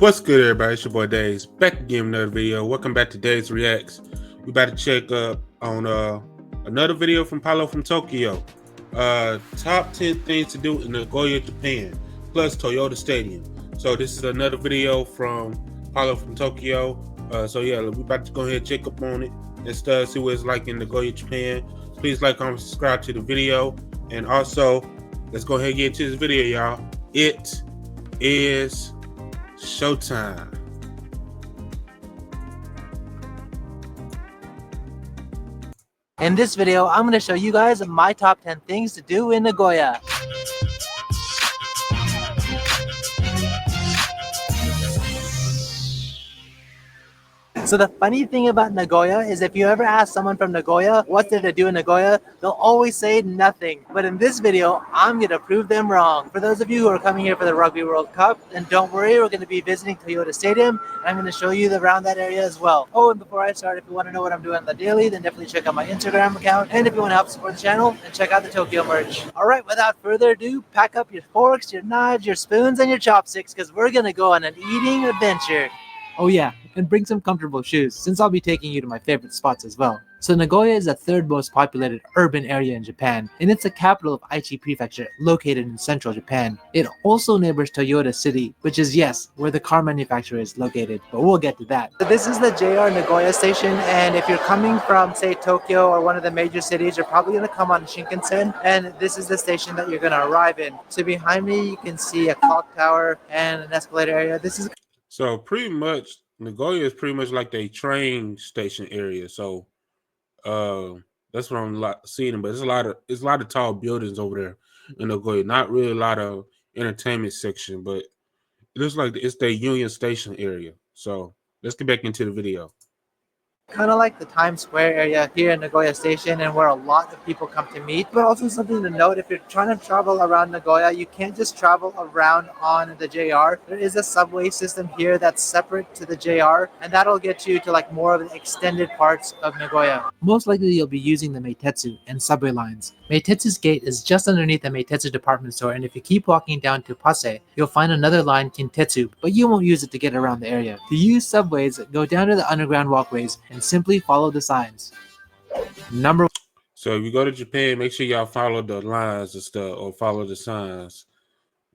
What's good, everybody? It's your boy Days back again with another video. Welcome back to Days Reacts. We about to check up on another video from Paolo from Tokyo. Top 10 things to do in Nagoya, Japan, plus Toyota Stadium. So this is another video from Paolo from Tokyo. So yeah, we about to go ahead and check up on it and stuff, see what it's like in Nagoya, Japan. Please like, comment, subscribe to the video, and also let's go ahead and get into this video, y'all. It is showtime. In this video, I'm going to show you guys my top 10 things to do in Nagoya. So the funny thing about Nagoya is if you ever ask someone from Nagoya what's there to do in Nagoya, they'll always say nothing. But in this video, I'm going to prove them wrong. For those of you who are coming here for the Rugby World Cup, then don't worry, we're going to be visiting Toyota Stadium, and I'm going to show you around that area as well. Oh, and before I start, if you want to know what I'm doing on the daily, then definitely check out my Instagram account. And if you want to help support the channel, then check out the Tokyo merch. All right, without further ado, pack up your forks, your knives, your spoons, and your chopsticks, because we're going to go on an eating adventure. Oh yeah, and bring some comfortable shoes, since I'll be taking you to my favorite spots as well. So Nagoya is the third most populated urban area in Japan, and it's the capital of Aichi Prefecture, located in central Japan. It also neighbors Toyota City, which is, yes, where the car manufacturer is located, but we'll get to that. So this is the JR Nagoya station, and if you're coming from, say, Tokyo or one of the major cities, you're probably going to come on Shinkansen, and this is the station that you're going to arrive in. So behind me, you can see a clock tower and an escalator area. This is So pretty much Nagoya is pretty much like a train station area. So that's what I'm seeing. But there's a lot of tall buildings over there in Nagoya. Not really a lot of entertainment section, but it looks like it's the Union Station area. So let's get back into the video. kind of like the Times Square area here in Nagoya Station, and where a lot of people come to meet. But also something to note, if you're trying to travel around Nagoya, you can't just travel around on the JR. There is a subway system here that's separate to the JR, and that'll get you to like more of the extended parts of Nagoya. Most likely you'll be using the Meitetsu and subway lines. Meitetsu's gate is just underneath the Meitetsu department store, and if you keep walking down to Pase, you'll find another line, Kintetsu, but you won't use it to get around the area. To use subways, go down to the underground walkways and simply follow the signs. So if you go to Japan, make sure y'all follow the lines and stuff, or follow the signs,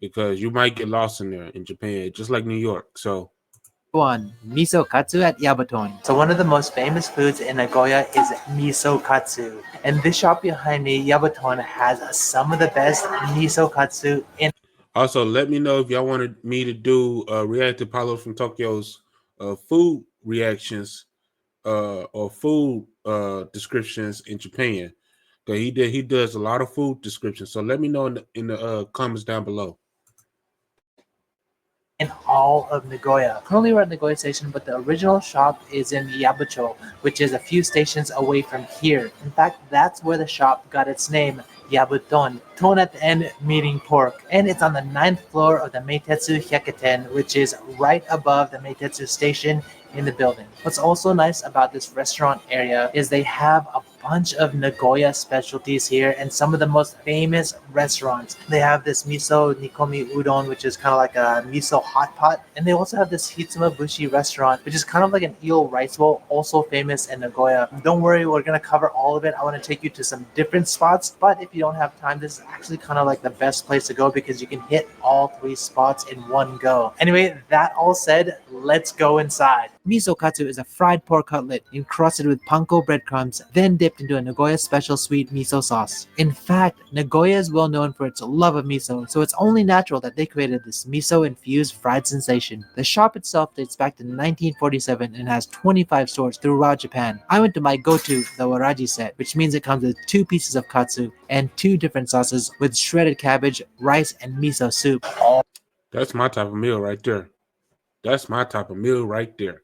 because you might get lost in there in Japan, just like New York. So 1. Miso katsu at Yabaton. So one of the most famous foods in Nagoya is miso katsu. And this shop behind me, Yabaton, has some of the best miso katsu in. Also, let me know if y'all wanted me to do react to Paolo from Tokyo's food reactions or food descriptions in Japan. Because he does a lot of food descriptions. So let me know in the comments down below. In all of Nagoya. Currently we're at Nagoya Station, but the original shop is in Yabucho, which is a few stations away from here. In fact, that's where the shop got its name, Yabuton. Ton at the end meaning pork. And it's on the 9th floor of the Meitetsu Hyakuten, which is right above the Meitetsu station in the building. What's also nice about this restaurant area is they have a bunch of Nagoya specialties here, and some of the most famous restaurants. They have this miso nikomi udon, which is kind of like a miso hot pot, and they also have this hitsumabushi restaurant, which is kind of like an eel rice bowl, also famous in Nagoya. Don't worry, we're going to cover all of it. I want to take you to some different spots, but if you don't have time, this is actually kind of like the best place to go because you can hit all 3 spots in one go. Anyway, that all said, let's go inside. Miso katsu is a fried pork cutlet encrusted with panko breadcrumbs, then dipped into a Nagoya special sweet miso sauce. In fact, Nagoya is well known for its love of miso, so it's only natural that they created this miso-infused fried sensation. The shop itself dates back to 1947 and has 25 stores throughout Japan. I went to my go-to, the waraji set, which means it comes with 2 pieces of katsu and 2 different sauces with shredded cabbage, rice, and miso soup. That's my type of meal right there. That's my type of meal right there.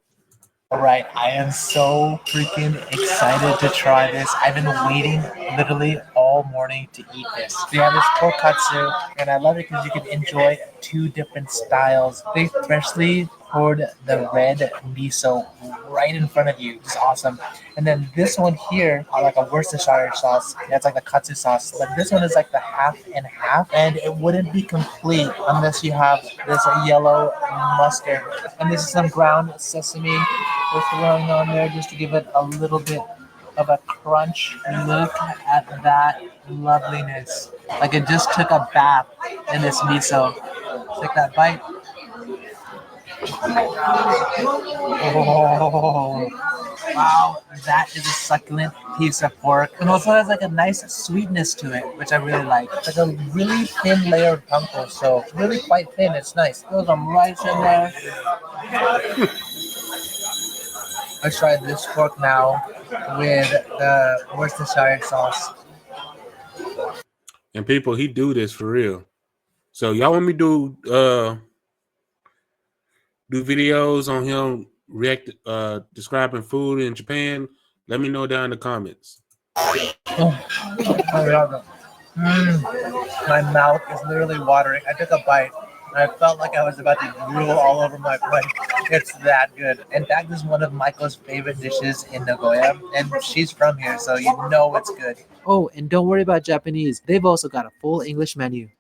Alright, I am so freaking excited to try this. I've been waiting literally all morning to eat this. They have this pork katsu, and I love it because you can enjoy two different styles. They freshly poured the red miso right in front of you. It's awesome. And then this one here, like a Worcestershire sauce. That's like the katsu sauce. But this one is like the half and half, and it wouldn't be complete unless you have this yellow mustard. And this is some ground sesame we're throwing on there just to give it a little bit of a crunch. Look at that loveliness. Like it just took a bath in this miso. Take that bite. Oh, wow, that is a succulent piece of pork. And also has like a nice sweetness to it, which I really like. It's like a really thin layer of panko, so really quite thin. It's nice. Throw some rice in there. Let's try this pork now with the Worcestershire sauce. And people, he do this for real. So y'all want me to do videos on him describing food in Japan? Let me know down in the comments. Oh, I love it. My mouth is literally watering. I took a bite and I felt like I was about to drool all over my plate. It's that good. In fact, this is one of Michael's favorite dishes in Nagoya, and she's from here, so you know it's good. Oh, and don't worry about Japanese. They've also got a full English menu.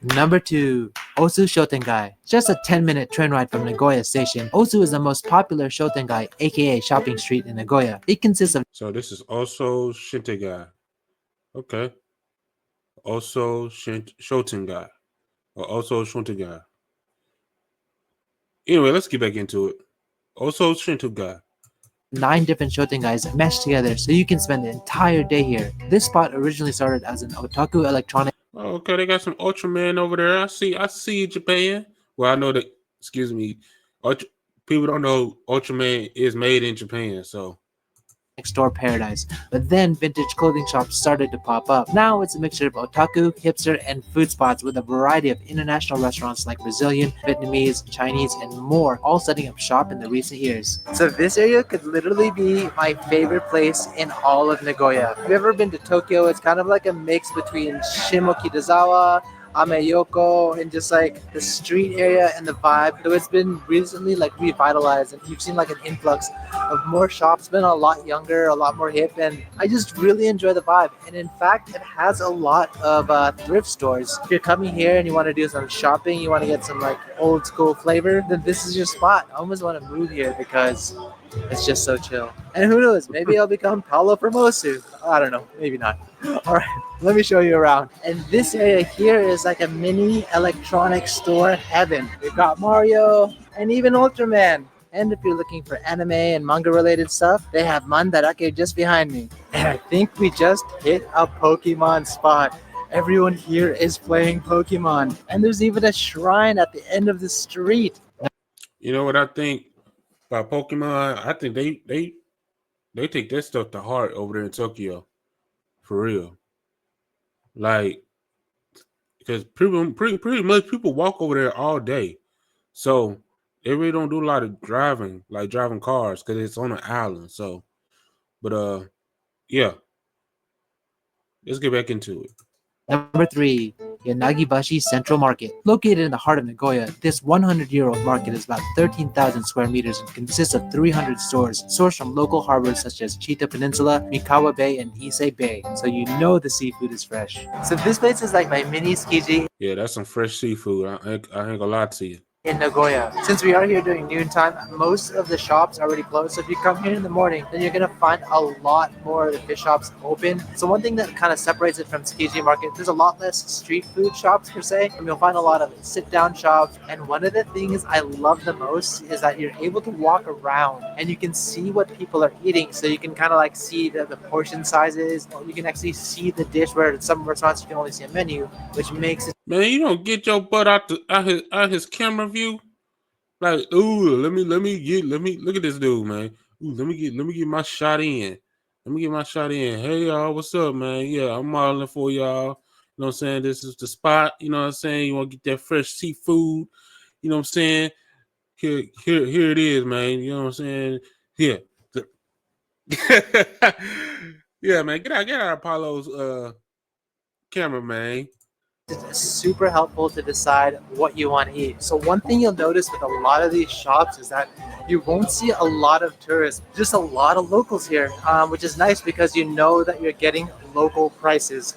Number 2, Osu Shotengai. Just a 10-minute train ride from Nagoya Station, Osu is the most popular Shotengai, aka shopping street in Nagoya. It consists of... So this is also Shintegai. Okay. Also Shotengai. Or also Shuntegai. Anyway, let's get back into it. Also Shintegai. 9 different Shotengais meshed together so you can spend the entire day here. This spot originally started as an otaku electronic... Oh, okay, they got some Ultraman over there. I see Japan. Well, I know that, excuse me, people don't know Ultraman is made in Japan, so. Store paradise. But then vintage clothing shops started to pop up. Now it's a mixture of otaku, hipster, and food spots with a variety of international restaurants like Brazilian, Vietnamese, Chinese, and more, all setting up shop in the recent years. So this area could literally be my favorite place in all of Nagoya. If you've ever been to Tokyo, it's kind of like a mix between Shimokitazawa, Ameyoko, and just like the street area and the vibe. So it's been recently like revitalized, and you've seen like an influx of more shops, been a lot younger, a lot more hip, and I just really enjoy the vibe. And in fact, it has a lot of thrift stores. If you're coming here and you want to do some shopping, you want to get some like old school flavor, then this is your spot. I almost want to move here because it's just so chill. And who knows, maybe I'll become Paolo From Tokyo. I don't know, maybe not. All right, let me show you around. And this area here is like a mini electronic store heaven. We've got Mario and even Ultraman. And if you're looking for anime and manga related stuff, they have Mandarake just behind me. And I think we just hit a Pokemon spot. Everyone here is playing Pokemon. And there's even a shrine at the end of the street. You know what I think about Pokemon? I think they take that stuff to heart over there in Tokyo. For real. Like, because pretty much people walk over there all day. So they really don't do a lot of driving, like driving cars, because it's on an island. So, but yeah. Let's get back into it. Number 3, Yanagibashi Central Market. Located in the heart of Nagoya, this 100-year-old market is about 13,000 square meters and consists of 300 stores, sourced from local harbors such as Chita Peninsula, Mikawa Bay, and Issei Bay, so you know the seafood is fresh. So this place is like my mini Tsukiji. Yeah, that's some fresh seafood. I ain't gonna lie to you. In Nagoya. Since we are here during noontime, most of the shops are already closed. So if you come here in the morning, then you're gonna find a lot more of the fish shops open. So one thing that kind of separates it from Tsukiji Market, there's a lot less street food shops per se, and you'll find a lot of sit-down shops. And one of the things I love the most is that you're able to walk around and you can see what people are eating. So you can kind of like see the portion sizes. You can actually see the dish, where in some restaurants you can only see a menu, which makes it... Man, you don't get your butt out his camera view. Like, ooh, let me look at this dude, man. Ooh, let me get my shot in. Let me get my shot in. Hey y'all, what's up, man? Yeah, I'm modeling for y'all. You know what I'm saying? This is the spot. You know what I'm saying? You want to get that fresh seafood. You know what I'm saying? Here it is, man. You know what I'm saying? Here. Yeah, man. Get out of Apollo's camera, man. It's super helpful to decide what you want to eat. So one thing you'll notice with a lot of these shops is that you won't see a lot of tourists, just a lot of locals here, which is nice because you know that you're getting local prices.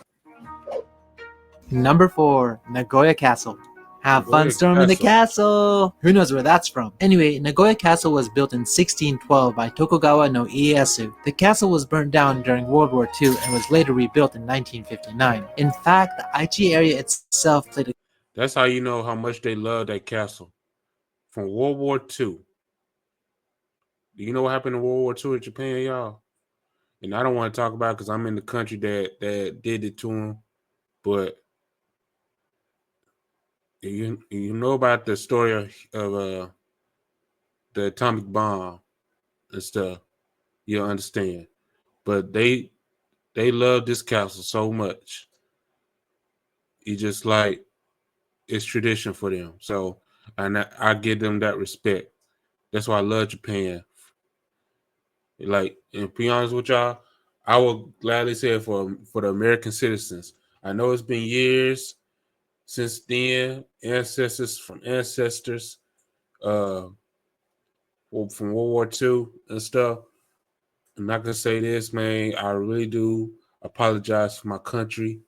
Number 4, Nagoya Castle. Have fun Nagoya storming the Castle. castle! Who knows where that's from? Anyway, Nagoya Castle was built in 1612 by Tokugawa no Ieyasu. The castle was burnt down during World War II and was later rebuilt in 1959. In fact, the Aichi area itself played a That's how you know how much they love that castle. From World War II. Do you know what happened in World War II in Japan, y'all? And I don't want to talk about it because I'm in the country that did it to them. But you know about the story of the atomic bomb and stuff, you'll understand. But they love this castle so much. It's just like it's tradition for them. So and I give them that respect. That's why I love Japan. Like, and to be honest with y'all, I will gladly say it for the American citizens. I know it's been years since then, ancestors, uh, from World War II and stuff. I'm not gonna say this, man. I really do apologize for my country,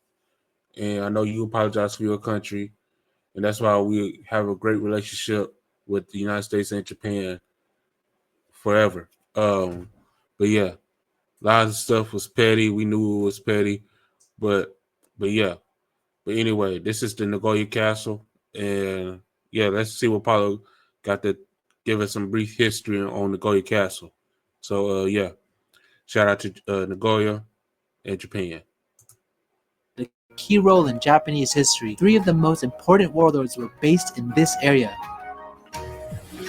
and I know you apologize for your country, and that's why we have a great relationship with the United States and Japan forever. But yeah, a lot of stuff was petty. We knew it was petty, but yeah. But anyway, this is the Nagoya Castle, and yeah, let's see what Paulo got to give us some brief history on Nagoya Castle. So yeah, shout out to Nagoya and Japan. key role in Japanese history. 3 of the most important warlords were based in this area.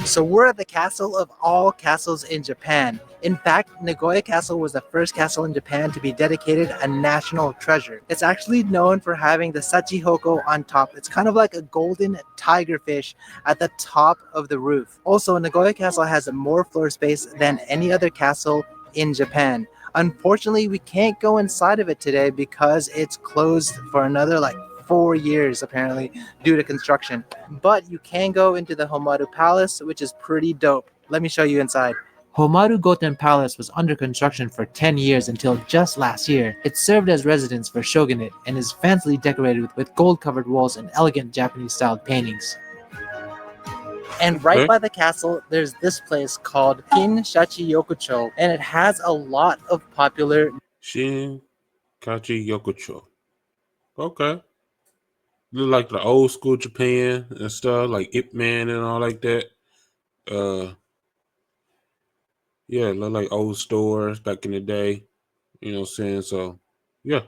So we're at the castle of all castles in Japan. In fact, Nagoya Castle was the first castle in Japan to be dedicated a national treasure. It's actually known for having the Sachihoko on top. It's kind of like a golden tigerfish at the top of the roof. Also, Nagoya Castle has more floor space than any other castle in Japan. Unfortunately, we can't go inside of it today because it's closed for another 4 years apparently due to construction. But you can go into the Homaru Palace, which is pretty dope. Let me show you inside. Homaru Goten Palace was under construction for 10 years until just last year. It served as residence for shogunate and is fancily decorated with gold-covered walls and elegant Japanese-styled paintings. And right by the castle, there's this place called Kin Shachi Yokucho, and it has a lot of popular Shin Kachi Yokocho. Okay. Look like the old school Japan and stuff, like Ip Man and all like that. Yeah, look like old stores back in the day. You know what I'm saying? So yeah.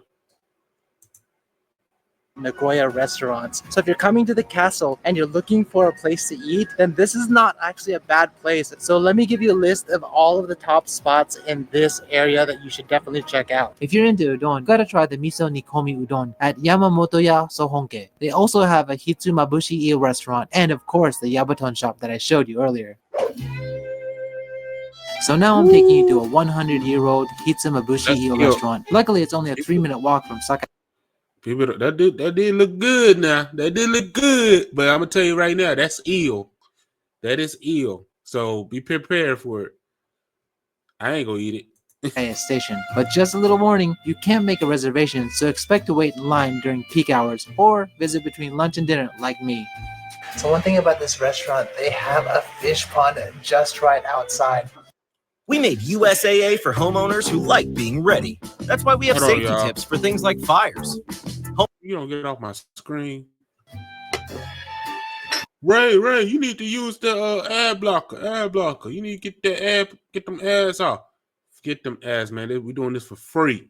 Nagoya restaurants. So if you're coming to the castle and you're looking for a place to eat, then this is not actually a bad place. So let me give you a list of all of the top spots in this area that you should definitely check out. If you're into udon, you gotta try the miso nikomi udon at Yamamotoya Sohonke. They also have a Hitsumabushi eel restaurant and of course the Yabaton shop that I showed you earlier. So now I'm taking you to a 100-year-old Hitsumabushi eel restaurant. Luckily, it's only a 3-minute walk from Sakai. People, that did look good now. That did look good. But I'm gonna tell you right now, that's eel. That is eel. So be prepared for it. I ain't gonna eat it. Station. But just a little warning, you can't make a reservation, so expect to wait in line during peak hours or visit between lunch and dinner like me. So one thing about this restaurant, they have a fish pond just right outside. We made USAA for homeowners who like being ready. That's why we have safety tips for things like fires. You don't get off my screen. Ray, you need to use the ad blocker. You need to get them ads off. Get them ads, man. We're doing this for free.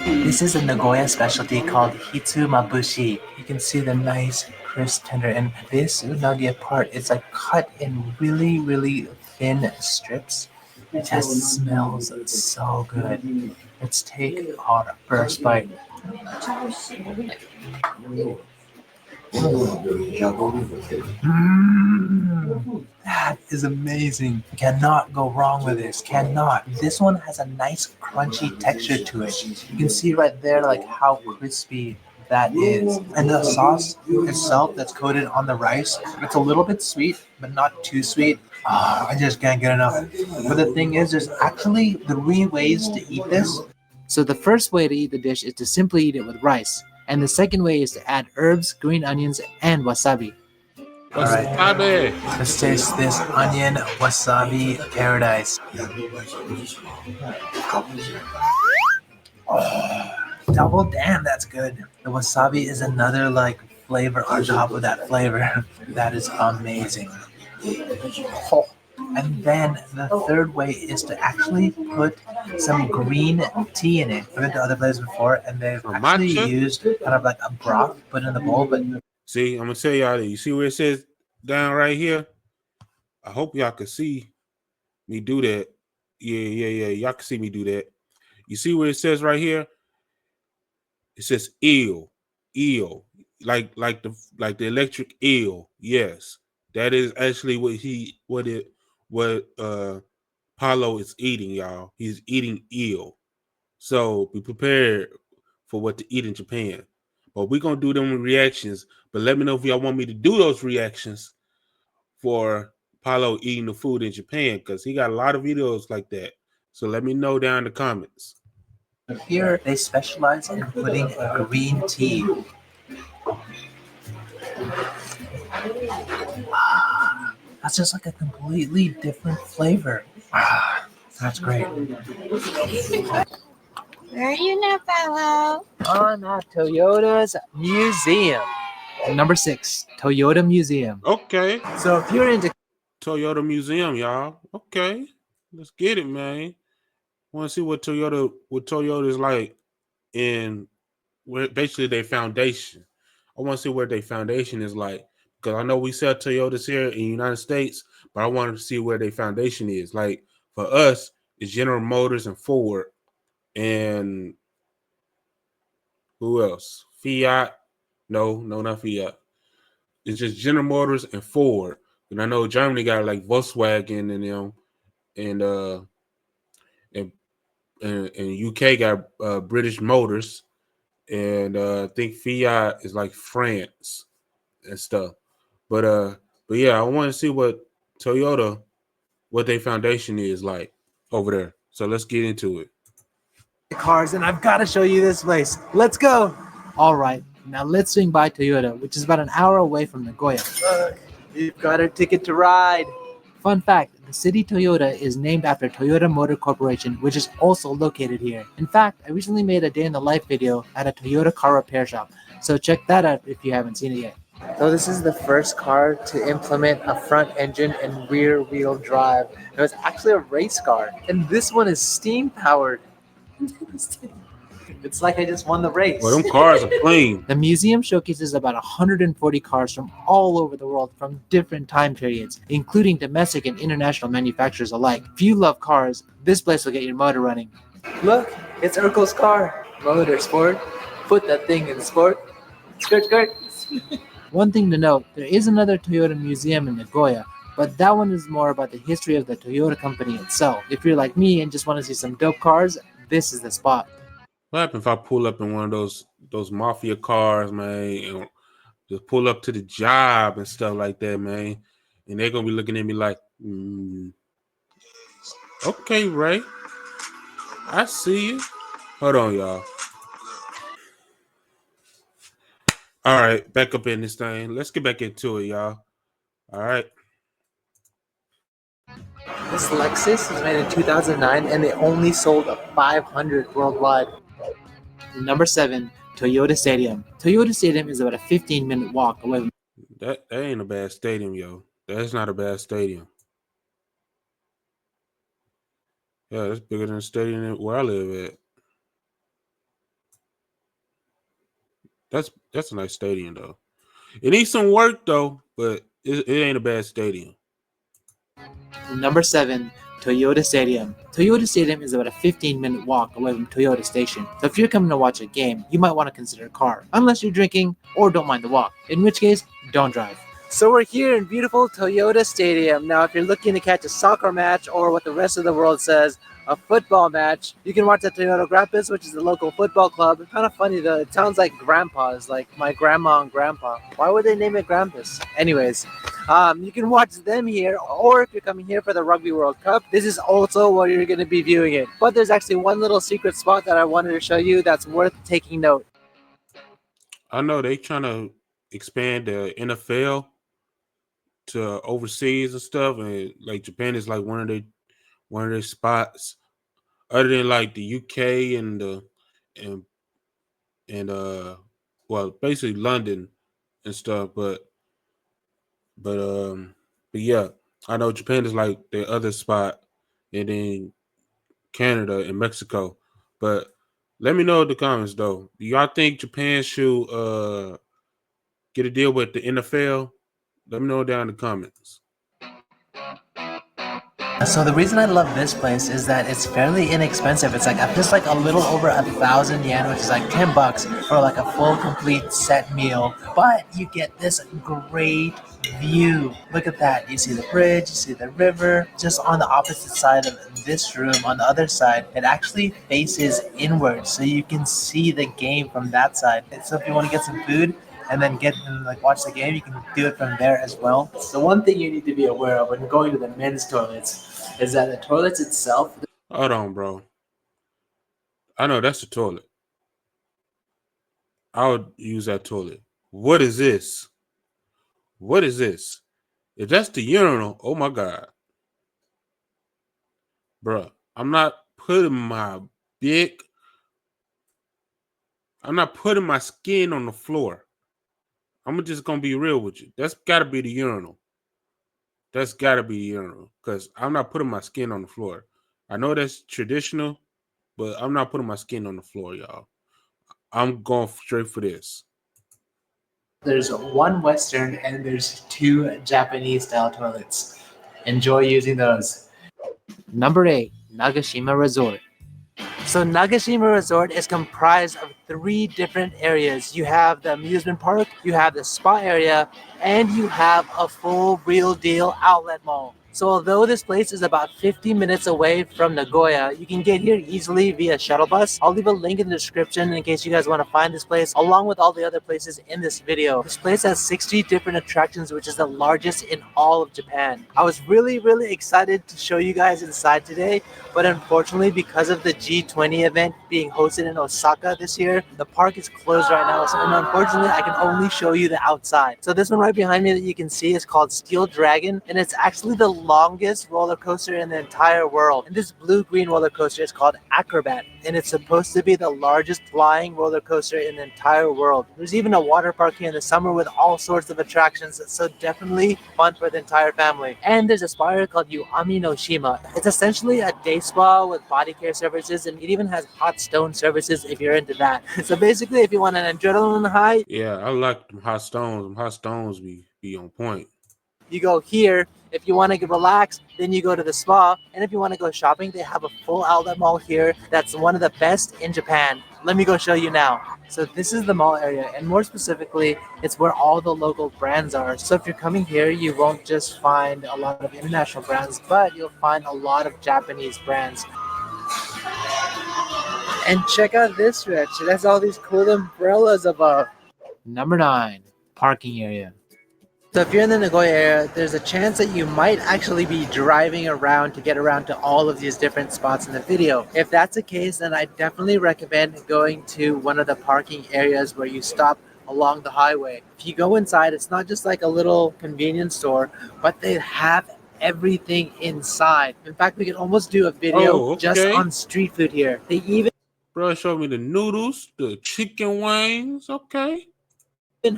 This is a Nagoya specialty called Hitsumabushi. You can see the nice, crisp, tender, and this unagi part is cut in really, really thin strips. It just smells so good. Let's take our first bite. That is amazing. Cannot go wrong with this. Cannot. This one has a nice crunchy texture to it. You can see right there like how crispy that is. And the sauce itself that's coated on the rice, it's a little bit sweet, but not too sweet. I just can't get enough. But the thing is, there's actually 3 ways to eat this. So the first way to eat the dish is to simply eat it with rice. And the second way is to add herbs, green onions, and wasabi. Wasabi. Let's taste this onion wasabi paradise. Oh, double damn, that's good. The wasabi is another like flavor on top of that flavor. That is amazing. Oh. And then the third way is to actually put some green tea in it. I've been to other places before, and they've actually used kind of like a broth put in the bowl. But see, I'm gonna tell y'all that. You see where it says down right here? I hope y'all can see me do that. Yeah. Y'all can see me do that. You see where it says right here? It says eel, like the electric eel. Yes, that is actually what Paolo is eating, y'all. He's eating eel. So be prepared for what to eat in Japan. But we're gonna do them reactions. But let me know if y'all want me to do those reactions for Paolo eating the food in Japan, because he got a lot of videos like that. So let me know down in the comments. Here they specialize in putting green tea. That's just like a completely different flavor. That's great. Where are you now, Paolo? I'm at Toyota's museum. Number 6, Toyota Museum. Okay. So if you're into Toyota Museum, y'all. Okay. Let's get it, man. Want to see what Toyota is like in where basically their foundation. I want to see where their foundation is like, because I know we sell Toyotas here in the United States, but I want to see where their foundation is. Like for us, it's General Motors and Ford, and who else? Fiat? No, not Fiat. It's just General Motors and Ford. And I know Germany got like Volkswagen and and UK got British Motors, and I think Fiat is like France and stuff. But yeah, I want to see what Toyota, what their foundation is like over there. So let's get into it. cars, and I've got to show you this place. Let's go. All right, now let's swing by Toyota, which is about an hour away from Nagoya. Look, we've got our ticket to ride. Fun fact, the city Toyota is named after Toyota Motor Corporation, which is also located here. In fact, I recently made a day in the life video at a Toyota car repair shop, so check that out if you haven't seen it yet. So this is the first car to implement a front engine and rear wheel drive. It was actually a race car, and this one is steam powered. It's like I just won the race. Well, them cars are clean. The museum showcases about 140 cars from all over the world from different time periods, including domestic and international manufacturers alike. If you love cars, this place will get your motor running. Look, it's Urkel's car. Motor sport. Put that thing in sport. Skirt, skirt. One thing to note, there is another Toyota museum in Nagoya, but that one is more about the history of the Toyota company itself. If you're like me and just want to see some dope cars, this is the spot. What happens if I pull up in one of those mafia cars, man, and just pull up to the job and stuff like that, man, and they're gonna be looking at me like, okay, Ray, I see you. Hold on, y'all. All right, back up in this thing. Let's get back into it, y'all. All right. This Lexus was made in 2009 and they only sold 500 worldwide. Number 7, Toyota Stadium. Toyota Stadium is about a 15-minute walk away. That ain't a bad stadium, yo. That's not a bad stadium. Yeah, that's bigger than the stadium where I live at. That's a nice stadium, though. It needs some work, though, but it ain't a bad stadium. Number 7, Toyota Stadium. Toyota Stadium is about a 15-minute walk away from Toyota Station. So if you're coming to watch a game, you might want to consider a car, unless you're drinking or don't mind the walk, in which case, don't drive. So we're here in beautiful Toyota Stadium. Now, if you're looking to catch a soccer match or what the rest of the world says, a football match, you can watch at Toyota Grampus, which is the local football club. It's kind of funny though, it sounds like grandpa's, like my grandma and grandpa. Why would they name it Grampus? Anyways, you can watch them here, or if you're coming here for the Rugby World Cup, this is also where you're going to be viewing it. But there's actually one little secret spot that I wanted to show you that's worth taking note. I know they trying to expand the NFL to overseas and stuff, and like Japan is like one of their spots, other than like the UK and well, basically London and stuff, but yeah, I know Japan is like the other spot, and then Canada and Mexico. But let me know in the comments though. Do y'all think Japan should get a deal with the NFL? Let me know down in the comments. So the reason I love this place is that it's fairly inexpensive. It's like just like a little over 1,000 yen, which is like $10 for like a full complete set meal. But you get this great view. Look at that. You see the bridge, you see the river. Just on the opposite side of this room, on the other side, it actually faces inward, so you can see the game from that side. So if you want to get some food and then watch the game, you can do it from there as well. So one thing you need to be aware of when going to the men's toilets is that the toilets itself. Hold on, bro. I know that's the toilet. I would use that toilet. What is this? What is this? If that's the urinal, oh my God. Bruh, I'm not putting my skin on the floor. I'm just going to be real with you. That's got to be the urinal. That's got to be the urinal, because I'm not putting my skin on the floor. I know that's traditional, but I'm not putting my skin on the floor, y'all. I'm going straight for this. There's one Western and there's two Japanese style toilets. Enjoy using those. Number 8, Nagashima Resort. So Nagashima Resort is comprised of 3 different areas. You have the amusement park, you have the spa area, and you have a full real deal outlet mall. So although this place is about 50 minutes away from Nagoya, you can get here easily via shuttle bus. I'll leave a link in the description in case you guys want to find this place, along with all the other places in this video. This place has 60 different attractions, which is the largest in all of Japan. I was really excited to show you guys inside today, but unfortunately, because of the G20 event being hosted in Osaka this year, the park is closed right now. So unfortunately, I can only show you the outside. So this one right behind me that you can see is called Steel Dragon, and it's actually the longest roller coaster in the entire world. And this blue-green roller coaster is called Acrobat, and it's supposed to be the largest flying roller coaster in the entire world. There's even a water park here in the summer with all sorts of attractions, so definitely fun for the entire family. And there's a spa area called Yuami no Shima. It's essentially a day spa with body care services, and it even has hot stone services if you're into that. So basically, if you want an adrenaline high, yeah, I like them hot stones. Them hot stones be on point. You go here. If you want to relax, then you go to the spa. And if you want to go shopping, they have a full outlet mall here that's one of the best in Japan. Let me go show you now. So this is the mall area, and more specifically, it's where all the local brands are. So if you're coming here, you won't just find a lot of international brands, but you'll find a lot of Japanese brands. And check out this stretch. It has all these cool umbrellas above. Number 9, parking area. So if you're in the Nagoya area, there's a chance that you might actually be driving around to get around to all of these different spots in the video. If that's the case, then I definitely recommend going to one of the parking areas where you stop along the highway. If you go inside, it's not just like a little convenience store, but they have everything inside. In fact, we could almost do a video just on street food here. They even showed me the noodles, the chicken wings. Okay.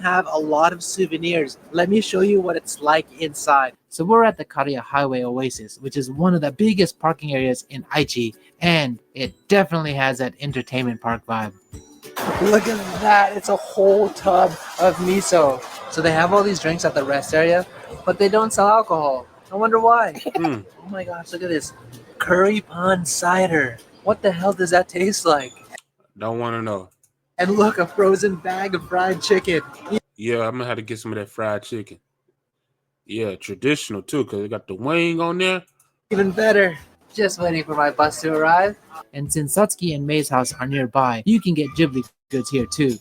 Have a lot of souvenirs. Let me show you what it's like inside. So we're at the Kariya Highway Oasis, which is one of the biggest parking areas in Aichi, and it definitely has that entertainment park vibe. Look at that, it's a whole tub of miso. So they have all these drinks at the rest area, but they don't sell alcohol. I wonder why. Mm. Oh my gosh, look at this. Curry pond cider. What the hell does that taste like? Don't want to know. And look, a frozen bag of fried chicken. Yeah, I'm gonna have to get some of that fried chicken. Yeah, traditional too, cause it got the wing on there. Even better. Just waiting for my bus to arrive. And since Satsuki and May's house are nearby, you can get Ghibli goods here too.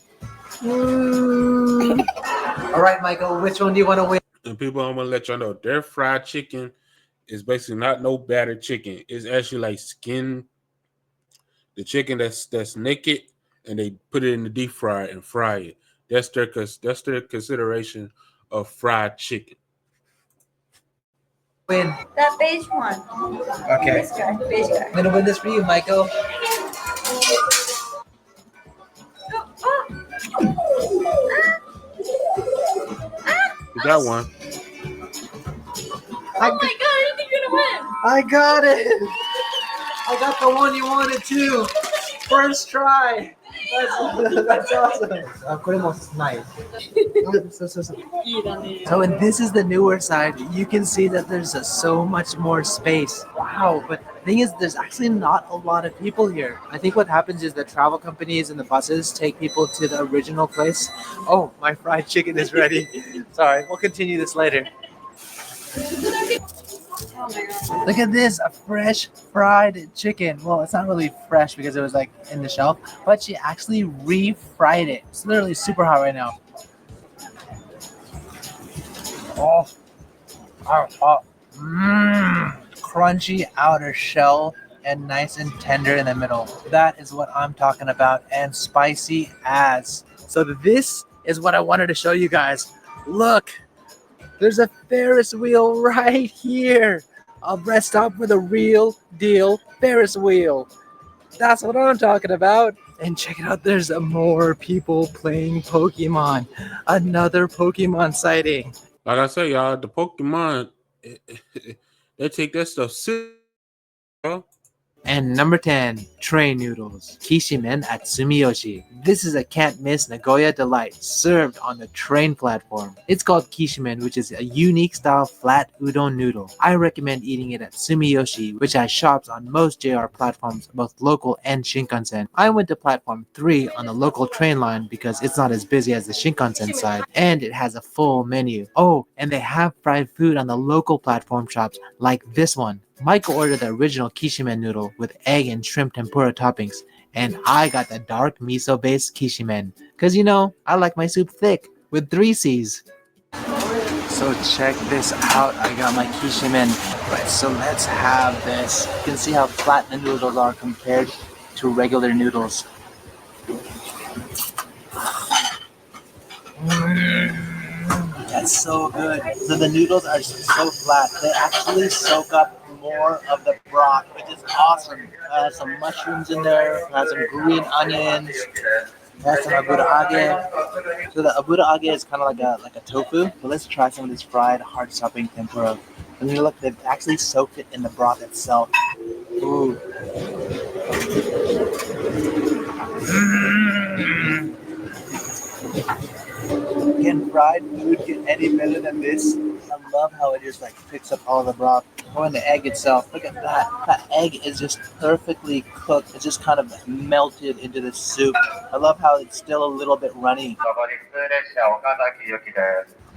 All right, Michael, which one do you want to win? And people, I'm gonna let y'all know their fried chicken is basically not no battered chicken. It's actually like skin, the chicken that's naked, and they put it in the deep fryer and fry it. That's their consideration of fried chicken. Win. That beige one. Okay. This guy, beige guy. I'm gonna win this for you, Michael. You got one. Oh my god, I think you're gonna win. I got it. I got the one you wanted too. First try. That's awesome. これもない。So, and this is the newer side. You can see that there's so much more space. Wow, but the thing is, there's actually not a lot of people here. I think what happens is the travel companies and the buses take people to the original place. Oh, my fried chicken is ready. Sorry, we'll continue this later. Oh my god. Look at this, a fresh fried chicken. Well, it's not really fresh because it was like in the shelf, but she actually refried it. It's literally super hot right now. Oh, crunchy outer shell and nice and tender in the middle. That is what I'm talking about, and spicy as. So this is what I wanted to show you guys. Look, there's a Ferris wheel right here. A rest stop with a real deal Ferris wheel. That's what I'm talking about. And check it out, there's more people playing Pokemon. Another Pokemon sighting. Like I say, y'all, the Pokemon, they take that stuff serious, bro. And number 10, train noodles. Kishimen at Sumiyoshi. This is a can't miss Nagoya delight served on the train platform. It's called Kishimen, which is a unique style flat udon noodle. I recommend eating it at Sumiyoshi, which has shops on most JR platforms, both local and Shinkansen. I went to platform 3 on the local train line because it's not as busy as the Shinkansen side, and it has a full menu. Oh, and they have fried food on the local platform shops like this one. Michael ordered the original Kishimen noodle with egg and shrimp tempura toppings, and I got the dark miso-based Kishimen, because you know, I like my soup thick, with 3 C's. So check this out, I got my Kishimen. Right, so let's have this. You can see how flat the noodles are compared to regular noodles. That's so good. So the noodles are so flat, they actually soak up more of the broth, which is awesome. It has some mushrooms in there, it has some green onions, it has some aburage. So the aburage is kind of like a tofu. But let's try some of this fried hard stopping tempura. And you look, they've actually soaked it in the broth itself. Ooh. Can fried food get any better than this? I love how it just like picks up all the broth. Oh, and the egg itself. Look at that. That egg is just perfectly cooked. It's just kind of melted into the soup. I love how it's still a little bit runny.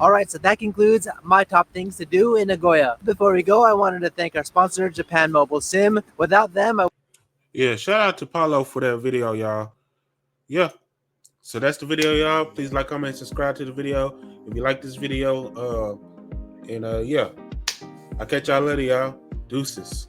All right, so that concludes my top things to do in Nagoya. Before we go, I wanted to thank our sponsor, Japan Mobile SIM. Without them, Yeah, shout out to Paolo for that video, y'all. Yeah. So that's the video, y'all. Please like, comment, subscribe to the video. If you like this video, yeah. I'll catch y'all later, y'all. Deuces.